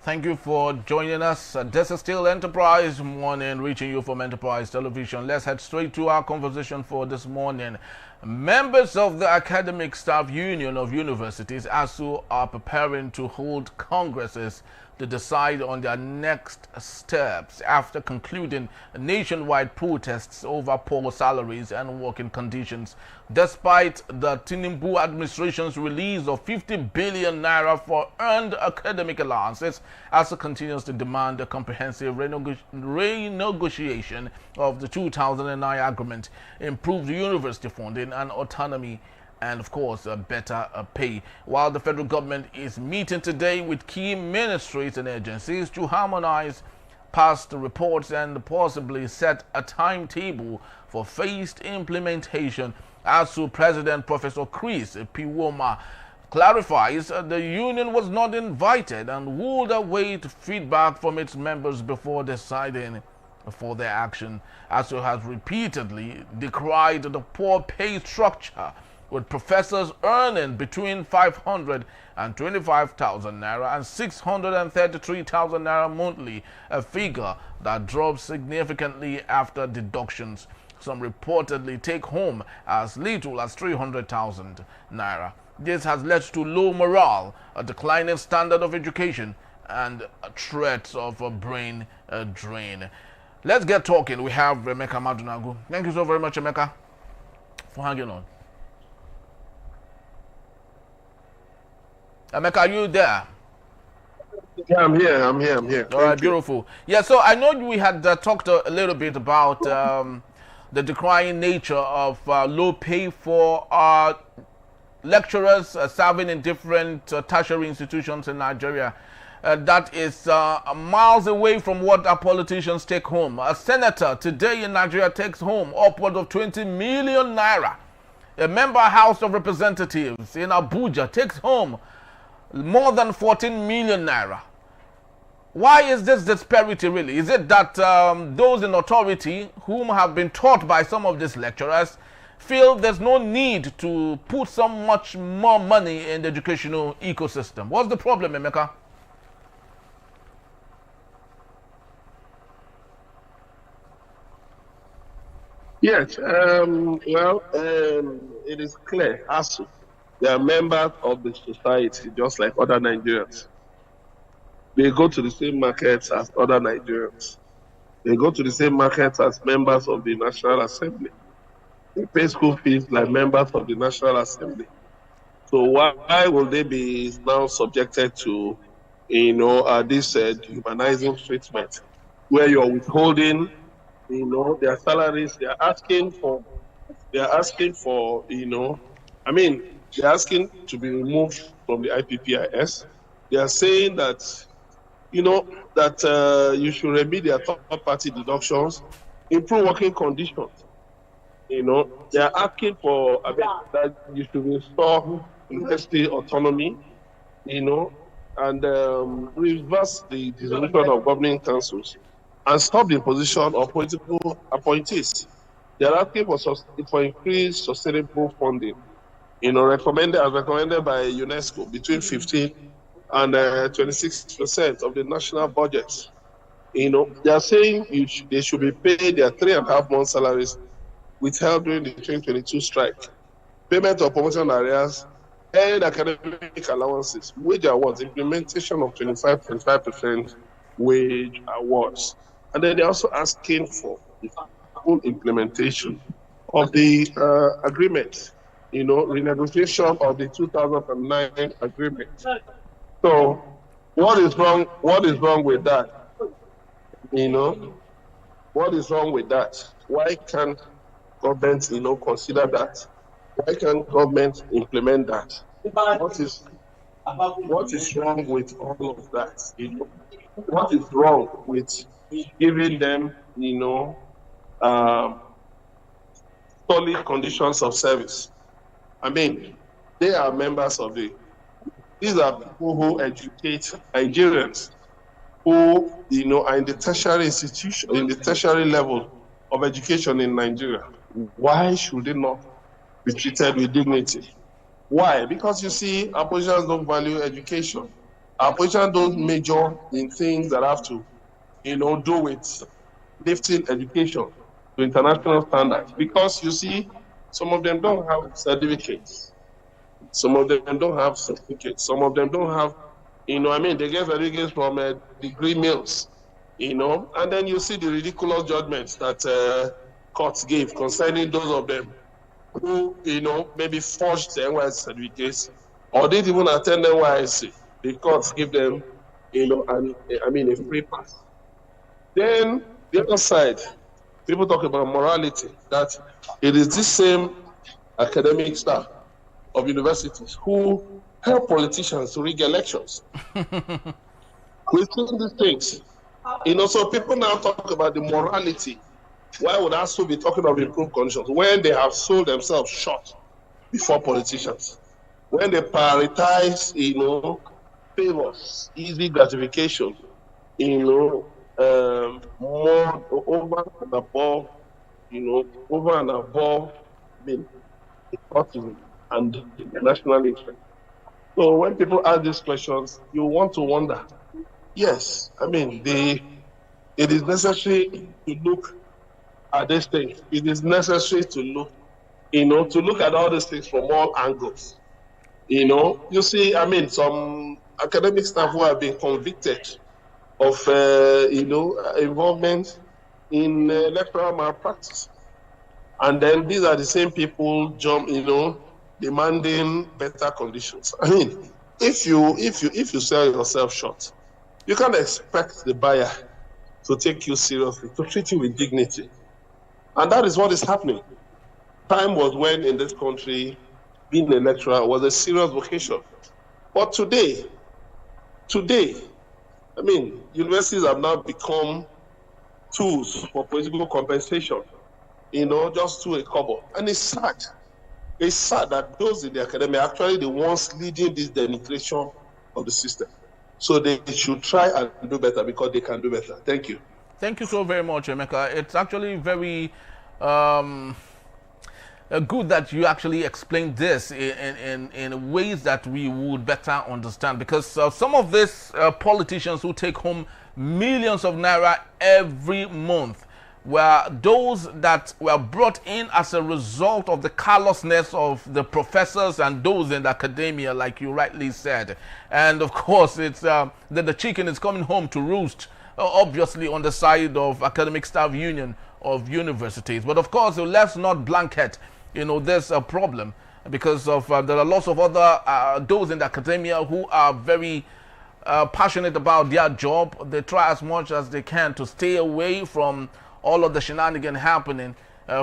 Thank you for joining us. This is still Enterprise Morning, reaching you from Enterprise Television. Let's head straight to our conversation for this morning. Members of the Academic Staff Union of Universities, ASUU, are preparing to hold congresses to decide on their next steps after concluding nationwide protests over poor salaries and working conditions. Despite the Tinubu administration's release of 50 billion naira for earned academic allowances, ASUU continues to demand a comprehensive renegotiation of the 2009 agreement, improved university funding and autonomy, and of course better pay. While the federal government is meeting today with key ministries and agencies to harmonize past reports and possibly set a timetable for phased implementation, ASUU President Professor Chris Piwoma clarifies the union was not invited and would await feedback from its members before deciding for their action. ASUU has repeatedly decried the poor pay structure, with professors earning between 525,000 naira and 633,000 naira monthly, a figure that drops significantly after deductions. Some reportedly take home as little as 300,000 naira. This has led to low morale, a declining standard of education, and threats of a brain drain. Let's get talking. We have Emeka Madunagu. Thank you so very much, Emeka, for hanging on. Emeka, are you there? Yeah, I'm here. All right, beautiful. Yeah, so I know we had talked a little bit about the declining nature of low pay for lecturers serving in different tertiary institutions in Nigeria. That is miles away from what our politicians take home. A senator today in Nigeria takes home upward of 20 million naira. A member House of Representatives in Abuja takes home more than 14 million naira. Why is this disparity really? Is it that those in authority, whom have been taught by some of these lecturers, feel there's no need to put so much more money in the educational ecosystem? What's the problem, Emeka? Yes, it is clear. ASUU, they are members of the society, just like other Nigerians. They go to the same markets as other Nigerians. They go to the same markets as members of the National Assembly. They pay school fees like members of the National Assembly. So why will they be now subjected to, this dehumanizing treatment, where you're withholding, their salaries? They're asking for, they're asking to be removed from the IPPIS. They are saying that, you should remedy their third-party deductions, improve working conditions. They are asking for that you should restore university autonomy, and reverse the dissolution of governing councils and stop the imposition of political appointees. They are asking for increased sustainable funding, recommended by UNESCO, between 15 and 26% of the national budget. They are saying they should be paid their 3.5 month salaries withheld during the 2022 strike, payment of promotion areas, and academic allowances, wage awards, implementation of 25% wage awards. And then they're also asking for the full implementation of the agreement, renegotiation of the 2009 agreement. So what is wrong? What is wrong with that? What is wrong with that? Why can't government, consider that? Why can't government implement that? What is wrong with all of that? What is wrong with giving them, solid conditions of service? I mean, they are members of these are people who educate Nigerians, who, are in the tertiary institution, in the tertiary level of education in Nigeria. Why should they not be treated with dignity? Why? Because you see, oppositions don't value education. Our politicians don't major in things that have to, do with lifting education to international standards. Because you see, some of them don't have certificates. Some of them don't have certificates. Some of them don't have, they get certificates from degree mills, and then you see the ridiculous judgments that courts gave concerning those of them who, maybe forged the NYSC certificates or didn't even attend NYSC. The courts give them, a free pass. Then the other side, people talk about morality, that it is this same academic staff of universities who help politicians to rig elections. We've seen these things. So people now talk about the morality. Why would ASUU be talking of improved conditions when they have sold themselves short before politicians? When they prioritize, favors, easy gratification, more over and above, patriotism and national interest. So when people ask these questions, you want to wonder. Yes, it is necessary to look at these things. It is necessary to look, to look at all these things from all angles. You see, some academic staff who have been convicted of, involvement in electoral malpractice. And then these are the same people demanding better conditions. If you sell yourself short, you can't expect the buyer to take you seriously, to treat you with dignity. And that is what is happening. Time was when in this country, being a lecturer was a serious vocation. But today, universities have now become tools for political compensation, just to a couple. And it's sad. It's sad that those in the academy are actually the ones leading this denigration of the system. So they should try and do better because they can do better. Thank you. Thank you so very much, Emeka. It's actually very good that you actually explained this in ways that we would better understand, because some of these politicians who take home millions of naira every month were those that were brought in as a result of the callousness of the professors and those in the academia, like you rightly said. And of course, it's that the chicken is coming home to roost, obviously on the side of academic staff union of universities. But of course, let's not blanket, there's a problem, because of there are lots of other those in the academia who are very passionate about their job. They try as much as they can to stay away from all of the shenanigans happening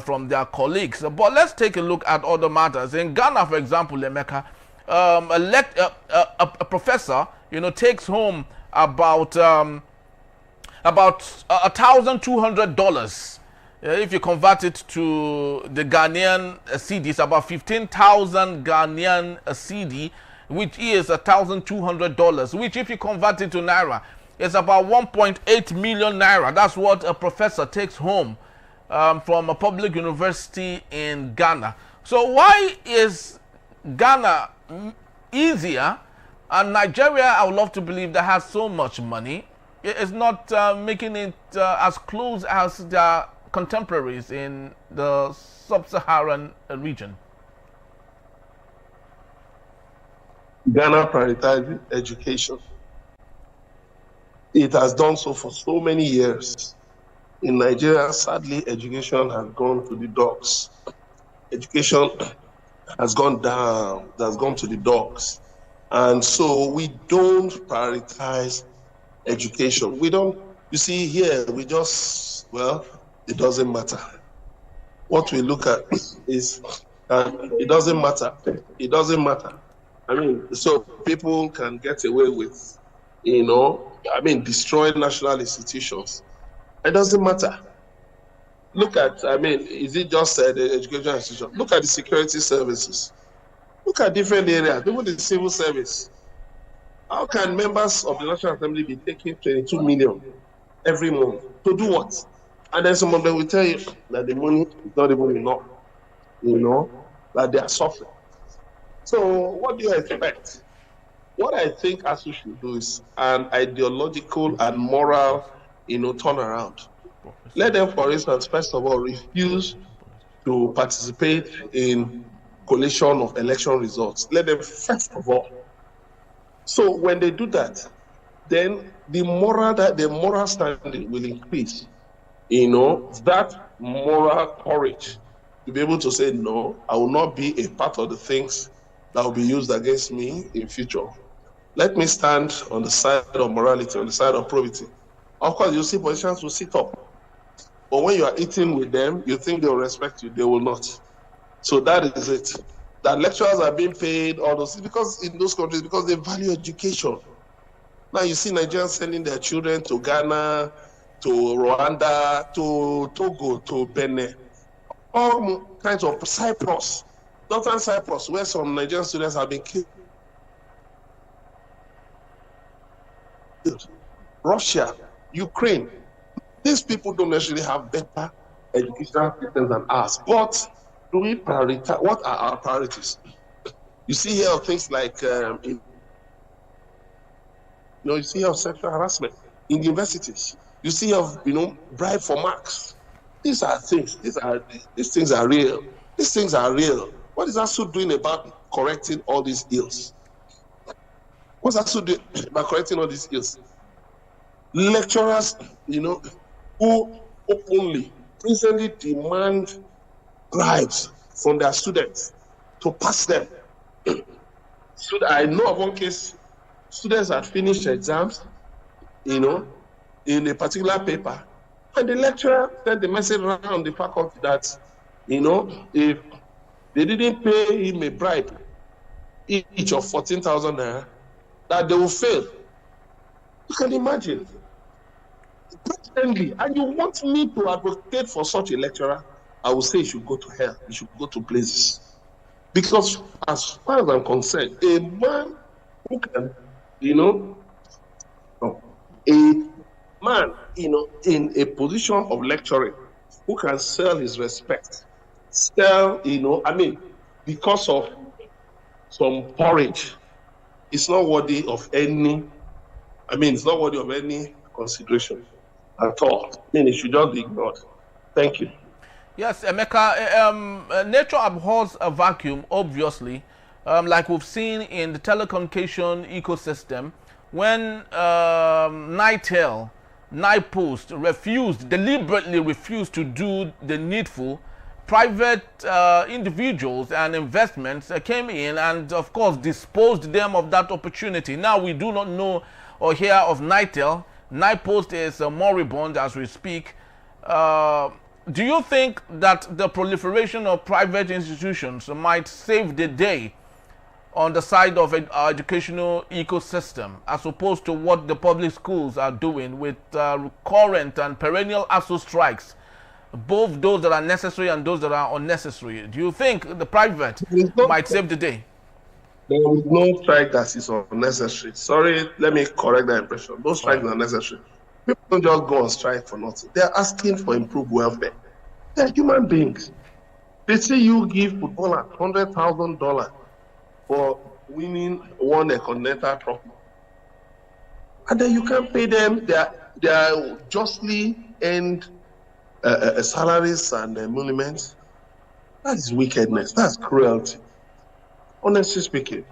from their colleagues. But let's take a look at other matters. In Ghana, for example, Emeka, a professor, takes home about $1,200. If you convert it to the Ghanaian cedi, it's about 15,000 Ghanaian cedi, which is $1,200, which if you convert it to naira, it's about 1.8 million naira. That's what a professor takes home from a public university in Ghana. So why is Ghana easier, and Nigeria, I would love to believe, that has so much money, is not making it as close as their contemporaries in the sub-Saharan region? Ghana prioritizes education. It has done so for so many years. In Nigeria, sadly, education has gone to the dogs. Education has gone down, it has gone to the dogs. And so we don't prioritize education. We don't, you see here, we just, well, it doesn't matter. What we look at is, it doesn't matter. It doesn't matter. So people can get away with, destroying national institutions. It doesn't matter. Look at, is it just the education institution? Look at the security services. Look at different areas, even the civil service. How can members of the National Assembly be taking 22 million every month? To do what? And then some of them will tell you that the money is not even enough, that they are suffering. So what do you expect? What I think ASUU should do is an ideological and moral, turnaround. Let them, for instance, first of all, refuse to participate in collation of election results. Let them, first of all. So when they do that, then the moral standing will increase. That moral courage to be able to say, no, I will not be a part of the things that will be used against me in future. Let me stand on the side of morality, on the side of probity. Of course, you see politicians will sit up. But when you are eating with them, you think they will respect you. They will not. So that is it. That lecturers are being paid, all those things, because in those countries, because they value education. Now you see Nigerians sending their children to Ghana, to Rwanda, to Togo, to Benin, all kinds of Cyprus, northern Cyprus, where some Nigerian students have been killed. Russia, Ukraine. These people don't necessarily have better educational systems than us. But do we prioritize? What are our priorities? You see here things like, you see here sexual harassment in the universities. You see here, bribe for marks. These are things. These things are real. These things are real. What is ASUU doing about correcting all these ills? What's ASUU doing about correcting all these ills? Lecturers, who openly, presently demand bribes from their students to pass them. So I know of one case, students had finished exams, in a particular paper, and the lecturer sent the message around the faculty that, if they didn't pay him a bribe, each of 14,000 naira, that they will fail. You can imagine. Presently, and you want me to advocate for such a lecturer, I will say you should go to hell. You should go to places. Because as far as I'm concerned, a man who can, a man, in a position of lecturing, who can sell his respect, because of some porridge, it's not worthy of any, it's not worthy of any consideration at all. It should just be ignored. Thank you. Yes, Emeka, nature abhors a vacuum, obviously, like we've seen in the telecommunication ecosystem, when NITEL, NIPOST deliberately refused to do the needful. Private individuals and investments came in and, of course, disposed them of that opportunity. Now we do not know or hear of NITEL. NIPOST is moribund as we speak. Do you think that the proliferation of private institutions might save the day on the side of our educational ecosystem, as opposed to what the public schools are doing with current and perennial ASUU strikes, both those that are necessary and those that are unnecessary? Do you think the private might save the day? There is no strike that is unnecessary. Sorry, let me correct that impression. Those strikes are necessary. People don't just go on strike for nothing. They're asking for improved welfare. They're human beings. They say you give footballers $100,000 for winning one continental trophy, and then you can't pay them their justly earned salaries and emoluments. That is wickedness. That's cruelty. Honestly speaking,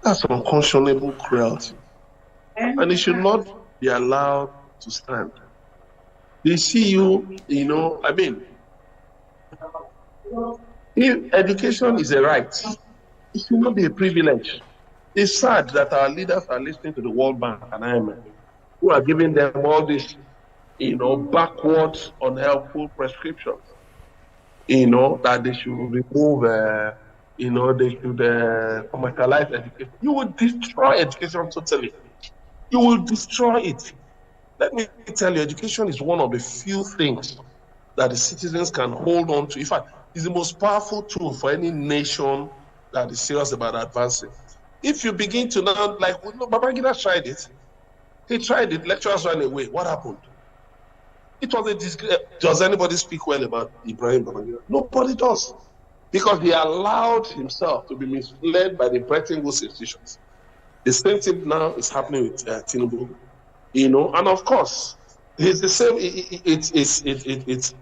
that's unconscionable cruelty, and it should not be allowed to stand. They see you, if education is a right, it should not be a privilege. It's sad that our leaders are listening to the World Bank and IMF, who are giving them all these, backward, unhelpful prescriptions, that they should remove, they should commercialize education. You will destroy education totally. You will destroy it. Let me tell you, education is one of the few things that the citizens can hold on to. In fact, it's the most powerful tool for any nation that is serious about advancing. If you begin to now, Babangida tried it. He tried it, lecturers ran away. What happened? It was a disgrace. Does anybody speak well about Ibrahim Babangida? Nobody does. Because he allowed himself to be misled by the Bretton Woods institutions. The same thing now is happening with Tinubu, and of course, it's the same. It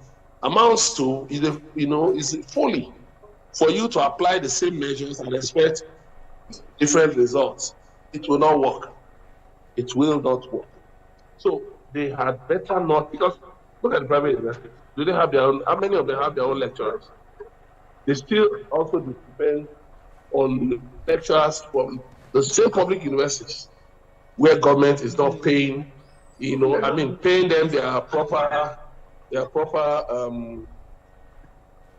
amounts to, is folly for you to apply the same measures and expect different results. It will not work. It will not work. So they had better not, because look at the private universities. Do they have their own? How many of them have their own lecturers? They still also depend on lecturers from the same public universities where government is not paying, paying them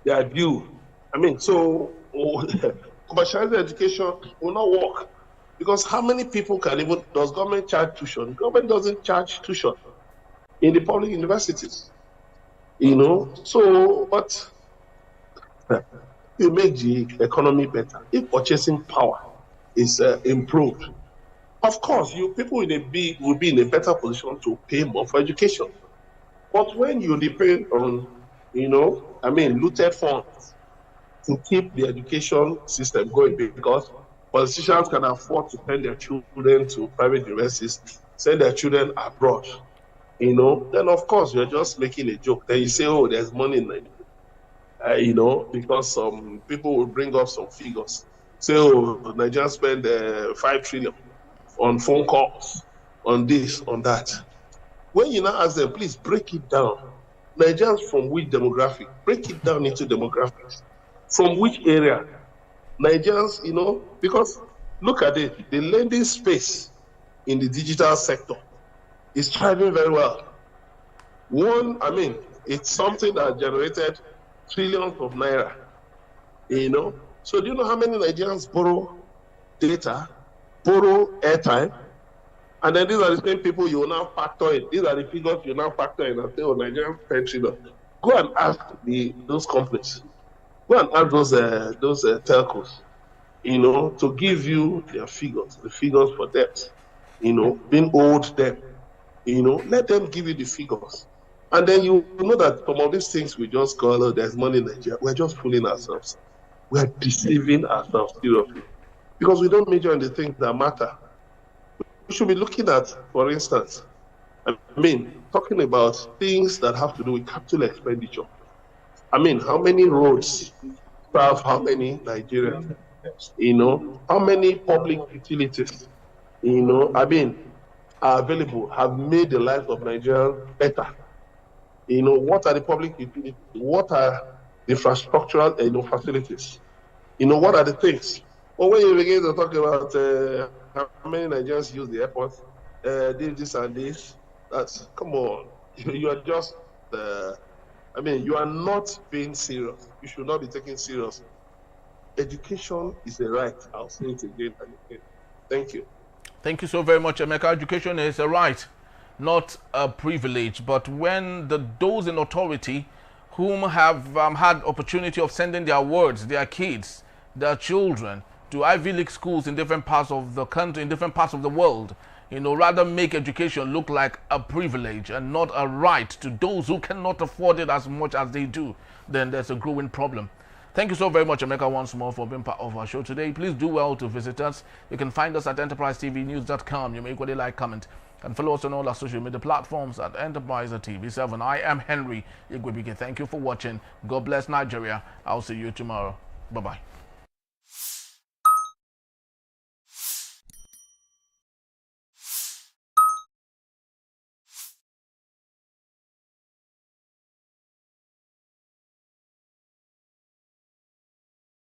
their due. So commercialized education will not work, because how many people does government charge tuition? Government doesn't charge tuition in the public universities, So, but it makes the economy better if purchasing power is improved. Of course, people will be in a better position to pay more for education. But when you depend on, looted funds to keep the education system going, because politicians can afford to send their children to private universities, send their children abroad, then of course you're just making a joke. Then you say, oh, there's money in Nigeria, because some people will bring up some figures. Say, oh, Nigeria spend 5 trillion on phone calls, on this, on that. When you now ask them, please break it down. Nigerians from which demographic? Break it down into demographics. From which area? Nigerians, because look at it, the lending space in the digital sector is thriving very well. It's something that generated trillions of naira, So do you know how many Nigerians borrow data, borrow airtime? And then these are the same people you will now factor in. These are the figures you now factor in and say, oh, Nigerians spend trillion. Go and ask those companies. Go and ask those telcos, to give you their figures, the figures for debt, being owed them, let them give you the figures. And then you know that some of these things we just call, oh, there's money in Nigeria. We're just fooling ourselves. We're deceiving ourselves, seriously. Because we don't major in the things that matter. We should be looking at, for instance, talking about things that have to do with capital expenditure. How many roads serve how many Nigerians? How many public utilities, are available, have made the life of Nigerians better? What are the public utilities? What are the infrastructural, facilities? What are the things? Well, when you begin to talk about how many Nigerians use the airport, this and this, come on. You are just, you are not being serious. You should not be taken serious. Education is a right. I'll say it again and again. Thank you. Thank you so very much, Emeka. Education is a right, not a privilege. But when those in authority whom have had opportunity of sending their wards, their kids, their children to Ivy League schools in different parts of the country, in different parts of the world, rather make education look like a privilege and not a right to those who cannot afford it as much as they do, then there's a growing problem. Thank you so very much, Emeka, once more for being part of our show today. Please do well to visit us. You can find us at enterprisetvnews.com. You may equally like, comment, and follow us on all our social media platforms at Enterprise TV7. I am Henry Igwebike. Thank you for watching. God bless Nigeria. I'll see you tomorrow. Bye-bye.